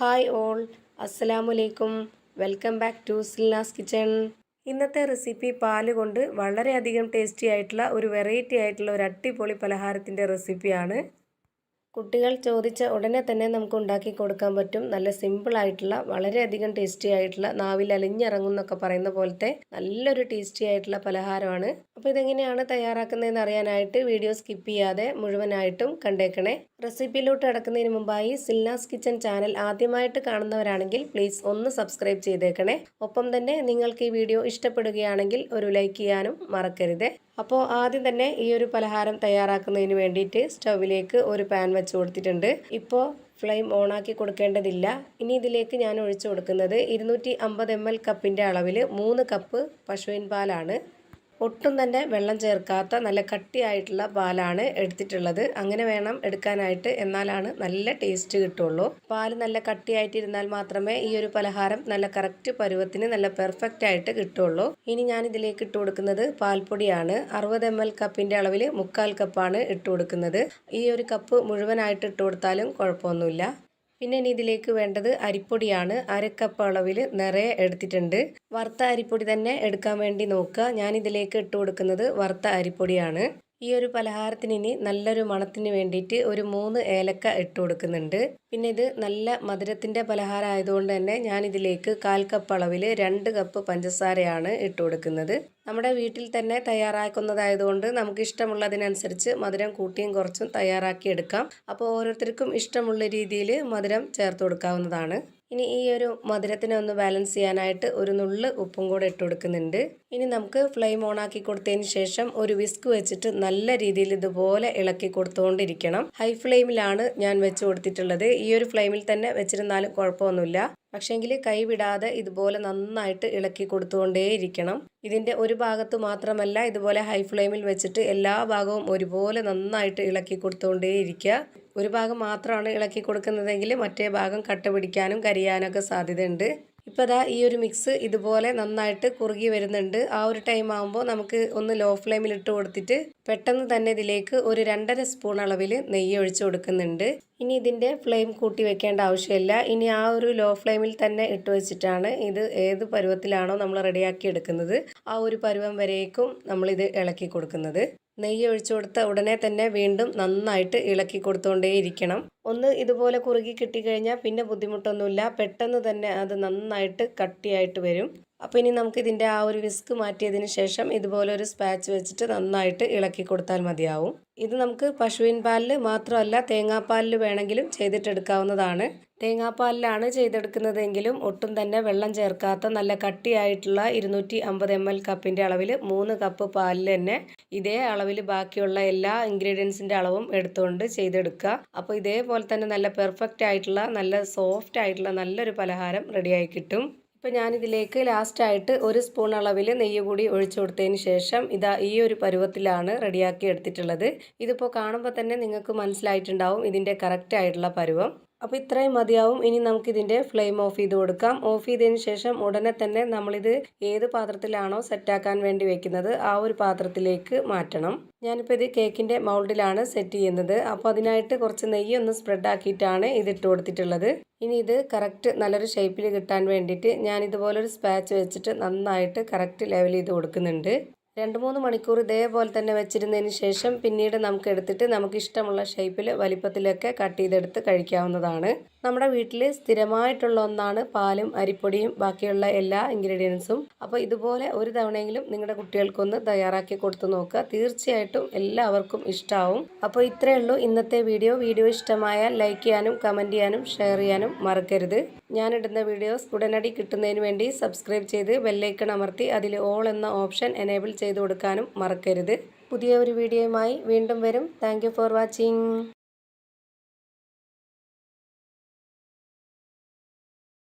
Hi all, അസ്സലാമലൈക്കും. Welcome back to Silnas kitchen. ഇന്നത്തെ recipe പാല് കൊണ്ട് വളരെയധികം ടേസ്റ്റി ആയിട്ടുള്ള ഒരു വെറൈറ്റി ആയിട്ടുള്ള ഒരു അടിപൊളി പലഹാരത്തിൻ്റെ റെസിപ്പിയാണ്. കുട്ടികൾ ചോദിച്ച ഉടനെ തന്നെ നമുക്ക് ഉണ്ടാക്കി കൊടുക്കാൻ പറ്റും. നല്ല സിമ്പിൾ ആയിട്ടുള്ള വളരെയധികം ടേസ്റ്റി ആയിട്ടുള്ള നാവിൽ അലിഞ്ഞിറങ്ങുന്നൊക്കെ പറയുന്ന പോലത്തെ നല്ലൊരു ടേസ്റ്റി ആയിട്ടുള്ള പലഹാരമാണ്. അപ്പോൾ ഇതെങ്ങനെയാണ് തയ്യാറാക്കുന്നതെന്ന് അറിയാനായിട്ട് വീഡിയോ സ്കിപ്പ് ചെയ്യാതെ മുഴുവനായിട്ടും കണ്ടേക്കണേ. റെസിപ്പിയിലോട്ട് കിടക്കുന്നതിന് മുമ്പായി സിൽനാസ് കിച്ചൺ ചാനൽ ആദ്യമായിട്ട് കാണുന്നവരാണെങ്കിൽ പ്ലീസ് ഒന്ന് സബ്സ്ക്രൈബ് ചെയ്തേക്കണേ. ഒപ്പം തന്നെ നിങ്ങൾക്ക് ഈ വീഡിയോ ഇഷ്ടപ്പെടുകയാണെങ്കിൽ ഒരു ലൈക്ക് ചെയ്യാനും മറക്കരുത്. അപ്പോൾ ആദ്യം തന്നെ ഈ ഒരു പലഹാരം തയ്യാറാക്കുന്നതിന് വേണ്ടിയിട്ട് സ്റ്റൗവിലേക്ക് ഒരു പാൻ വെച്ച് കൊടുത്തിട്ടുണ്ട്. ഇപ്പോൾ ഫ്ലെയിം ഓണാക്കി കൊടുക്കേണ്ടതില്ല. ഇനി ഇതിലേക്ക് ഞാൻ ഒഴിച്ചു കൊടുക്കുന്നത് 250 ml കപ്പിൻ്റെ അളവിൽ 3 കപ്പ് പശുവിൻ പാലാണ്. ഒട്ടും തന്നെ വെള്ളം ചേർക്കാത്ത നല്ല കട്ടിയായിട്ടുള്ള പാലാണ് എടുത്തിട്ടുള്ളത്. അങ്ങനെ വേണം എടുക്കാനായിട്ട്, എന്നാലാണ് നല്ല ടേസ്റ്റ് കിട്ടുള്ളൂ. പാല് നല്ല കട്ടിയായിട്ടിരുന്നാൽ മാത്രമേ ഈ ഒരു പലഹാരം നല്ല കറക്റ്റ് പരുവത്തിന് നല്ല പെർഫെക്റ്റ് ആയിട്ട് കിട്ടുള്ളൂ. ഇനി ഞാൻ ഇതിലേക്ക് ഇട്ട് കൊടുക്കുന്നത് പാൽപ്പൊടിയാണ്. 60 ml കപ്പിൻ്റെ അളവിൽ 3/4 കപ്പാണ് ഇട്ട് കൊടുക്കുന്നത്. ഈ ഒരു കപ്പ് മുഴുവനായിട്ട് ഇട്ട് കൊടുത്താലും കുഴപ്പമൊന്നുമില്ല. പിന്നെ ഇനി ഇതിലേക്ക് വേണ്ടത് അരിപ്പൊടിയാണ്. 1/2 കപ്പ് അളവിൽ നിറയെ എടുത്തിട്ടുണ്ട്. വറുത്ത അരിപ്പൊടി തന്നെ എടുക്കാൻ വേണ്ടി നോക്കുക. ഞാൻ ഇതിലേക്ക് ഇട്ട് കൊടുക്കുന്നത് വറുത്ത അരിപ്പൊടിയാണ്. ഈ ഒരു പലഹാരത്തിന് ഇനി നല്ലൊരു മണത്തിന് വേണ്ടിയിട്ട് ഒരു 3 ഏലക്ക ഇട്ട് കൊടുക്കുന്നുണ്ട്. പിന്നെ ഇത് നല്ല മധുരത്തിൻ്റെ പലഹാരം ആയതുകൊണ്ട് തന്നെ ഞാൻ ഇതിലേക്ക് 1/4 കപ്പ് അളവിൽ 2 കപ്പ് പഞ്ചസാരയാണ് ഇട്ട് കൊടുക്കുന്നത്. നമ്മുടെ വീട്ടിൽ തന്നെ തയ്യാറാക്കുന്നതായതുകൊണ്ട് നമുക്ക് ഇഷ്ടമുള്ളതിനനുസരിച്ച് മധുരം കൂട്ടിയും കുറച്ചും തയ്യാറാക്കി എടുക്കാം. അപ്പോൾ ഓരോരുത്തർക്കും ഇഷ്ടമുള്ള രീതിയിൽ മധുരം ചേർത്ത് കൊടുക്കാവുന്നതാണ്. ഇനി ഈ ഒരു മധുരത്തിനെ ഒന്ന് ബാലൻസ് ചെയ്യാനായിട്ട് ഒരു നുള്ള് ഉപ്പും കൂടെ ഇട്ട് കൊടുക്കുന്നുണ്ട്. ഇനി നമുക്ക് ഫ്ലെയിം ഓണാക്കി കൊടുത്തതിന് ശേഷം ഒരു വിസ്ക് വെച്ചിട്ട് നല്ല രീതിയിൽ ഇതുപോലെ ഇളക്കി കൊടുത്തുകൊണ്ടിരിക്കണം. ഹൈ ഫ്ലെയിമിലാണ് ഞാൻ വെച്ച് കൊടുത്തിട്ടുള്ളത്. ഈ ഒരു ഫ്ലെയിമിൽ തന്നെ വെച്ചിരുന്നാലും കുഴപ്പമൊന്നുമില്ല. പക്ഷേങ്കിൽ കൈ വിടാതെ ഇതുപോലെ നന്നായിട്ട് ഇളക്കി കൊടുത്തുകൊണ്ടേയിരിക്കണം. ഇതിൻ്റെ ഒരു ഭാഗത്ത് മാത്രമല്ല, ഇതുപോലെ ഹൈ ഫ്ലെയിമിൽ വെച്ചിട്ട് എല്ലാ ഭാഗവും ഒരുപോലെ നന്നായിട്ട് ഇളക്കി കൊടുത്തുകൊണ്ടേയിരിക്കുക. ഒരു ഭാഗം മാത്രമാണ് ഇളക്കി കൊടുക്കുന്നതെങ്കിൽ മറ്റേ ഭാഗം കട്ട പിടിക്കാനും കരിയാനൊക്കെ സാധ്യതയുണ്ട്. ഇപ്പോൾ ദാ ഈ ഒരു മിക്സ് ഇതുപോലെ നന്നായിട്ട് കുറുകി വരുന്നുണ്ട്. ആ ഒരു ടൈം ആകുമ്പോൾ നമുക്ക് ഒന്ന് ലോ ഫ്ലെയിമിൽ ഇട്ട് കൊടുത്തിട്ട് പെട്ടെന്ന് തന്നെ ഇതിലേക്ക് ഒരു 2.5 സ്പൂൺ അളവിൽ നെയ്യ് ഒഴിച്ച് കൊടുക്കുന്നുണ്ട്. ഇനി ഇതിൻ്റെ ഫ്ലെയിം കൂട്ടി വെക്കേണ്ട ആവശ്യമില്ല. ഇനി ആ ഒരു ലോ ഫ്ലെയിമിൽ തന്നെ ഇട്ട് വെച്ചിട്ടാണ് ഇത് ഏത് പരുവത്തിലാണോ നമ്മൾ റെഡിയാക്കി എടുക്കുന്നത് ആ ഒരു പരുവം വരേക്കും നമ്മളിത് ഇളക്കി കൊടുക്കുന്നത്. നെയ്യ് ഒഴിച്ചു കൊടുത്ത ഉടനെ തന്നെ വീണ്ടും നന്നായിട്ട് ഇളക്കി കൊടുത്തുകൊണ്ടേയിരിക്കണം. ഒന്ന് ഇതുപോലെ കുറുകി കിട്ടിക്കഴിഞ്ഞാൽ പിന്നെ ബുദ്ധിമുട്ടൊന്നുമില്ല. പെട്ടെന്ന് തന്നെ അത് നന്നായിട്ട് കട്ടിയായിട്ട് വരും. അപ്പോൾ ഇനി നമുക്ക് ഇതിൻ്റെ ആ ഒരു വിസ്ക് മാറ്റിയതിന് ശേഷം ഇതുപോലെ ഒരു സ്പാച്ച് വെച്ചിട്ട് നന്നായിട്ട് ഇളക്കി കൊടുത്താൽ മതിയാവും. ഇത് നമുക്ക് പശുവിൻ പാലിൽ മാത്രമല്ല തേങ്ങാപ്പാലിൽ വേണമെങ്കിലും ചെയ്തിട്ടെടുക്കാവുന്നതാണ്. തേങ്ങാപ്പാലിലാണ് ചെയ്തെടുക്കുന്നതെങ്കിലും ഒട്ടും തന്നെ വെള്ളം ചേർക്കാത്ത നല്ല കട്ടിയായിട്ടുള്ള 250 ml കപ്പിൻ്റെ അളവിൽ 3 കപ്പ് പാലിൽ തന്നെ ഇതേ അളവിൽ ബാക്കിയുള്ള എല്ലാ ഇൻഗ്രീഡിയൻസിൻ്റെ അളവും എടുത്തുകൊണ്ട് ചെയ്തെടുക്കുക. അപ്പോൾ ഇതേപോലെ തന്നെ നല്ല പെർഫെക്റ്റ് ആയിട്ടുള്ള നല്ല സോഫ്റ്റ് ആയിട്ടുള്ള നല്ലൊരു പലഹാരം റെഡിയായി കിട്ടും. ഇപ്പോൾ ഞാനിതിലേക്ക് ലാസ്റ്റായിട്ട് 1 സ്പൂൺ അളവിൽ നെയ്യ് കൂടി ഒഴിച്ചു കൊടുത്തതിന് ശേഷം ഇതാ ഈ ഒരു പരുവത്തിലാണ് റെഡിയാക്കി എടുത്തിട്ടുള്ളത്. ഇതിപ്പോൾ കാണുമ്പോൾ തന്നെ നിങ്ങൾക്ക് മനസ്സിലായിട്ടുണ്ടാവും ഇതിൻ്റെ കറക്റ്റ് ആയിട്ടുള്ള പരുവം. അപ്പോൾ ഇത്രയും മതിയാവും. ഇനി നമുക്കിതിൻ്റെ ഫ്ലെയിം ഓഫ് ചെയ്ത് കൊടുക്കാം. ഓഫ് ചെയ്തതിന് ശേഷം ഉടനെ തന്നെ നമ്മളിത് ഏത് പാത്രത്തിലാണോ സെറ്റാക്കാൻ വേണ്ടി വെക്കുന്നത് ആ ഒരു പാത്രത്തിലേക്ക് മാറ്റണം. ഞാനിപ്പോൾ ഇത് കേക്കിൻ്റെ മൗൾഡിലാണ് സെറ്റ് ചെയ്യുന്നത്. അപ്പോൾ അതിനായിട്ട് കുറച്ച് നെയ്യ് ഒന്ന് സ്പ്രെഡ് ആക്കിയിട്ടാണ് ഇത് ഇട്ട് കൊടുത്തിട്ടുള്ളത്. ഇനി ഇത് കറക്റ്റ് നല്ലൊരു ഷേപ്പിൽ കിട്ടാൻ വേണ്ടിയിട്ട് ഞാൻ ഇതുപോലൊരു സ്പാച്ച് വെച്ചിട്ട് നന്നായിട്ട് കറക്റ്റ് ലെവൽ ചെയ്ത് കൊടുക്കുന്നുണ്ട്. 2-3 മണിക്കൂർ ഇതേപോലെ തന്നെ വെച്ചിരുന്നതിന് ശേഷം പിന്നീട് നമുക്ക് എടുത്തിട്ട് നമുക്ക് ഇഷ്ടമുള്ള ഷേപ്പിൽ വലിപ്പത്തിലൊക്കെ കട്ട് ചെയ്തെടുത്ത് കഴിക്കാവുന്നതാണ്. നമ്മുടെ വീട്ടിൽ സ്ഥിരമായിട്ടുള്ള ഒന്നാണ് പാലും അരിപ്പൊടിയും ബാക്കിയുള്ള എല്ലാ ഇൻഗ്രീഡിയൻസും. അപ്പോൾ ഇതുപോലെ ഒരു തവണയെങ്കിലും നിങ്ങളുടെ കുട്ടികൾക്കൊന്ന് തയ്യാറാക്കി കൊടുത്തു നോക്കുക. തീർച്ചയായിട്ടും എല്ലാവർക്കും ഇഷ്ടമാവും. അപ്പോൾ ഇത്രയേ ഉള്ളൂ ഇന്നത്തെ വീഡിയോ. വീഡിയോ ഇഷ്ടമായാൽ ലൈക്ക് ചെയ്യാനും കമൻറ്റ് ചെയ്യാനും ഷെയർ ചെയ്യാനും മറക്കരുത്. ഞാനിടുന്ന വീഡിയോസ് ഉടനടി കിട്ടുന്നതിന് വേണ്ടി സബ്സ്ക്രൈബ് ചെയ്ത് ബെല്ലൈക്കൺ അമർത്തി അതിൽ ഓൾ എന്ന ഓപ്ഷൻ എനേബിൾ ചെയ്ത് കൊടുക്കാനും മറക്കരുത്. പുതിയ ഒരു വീഡിയോയുമായി വീണ്ടും വരും. Thank you for watching.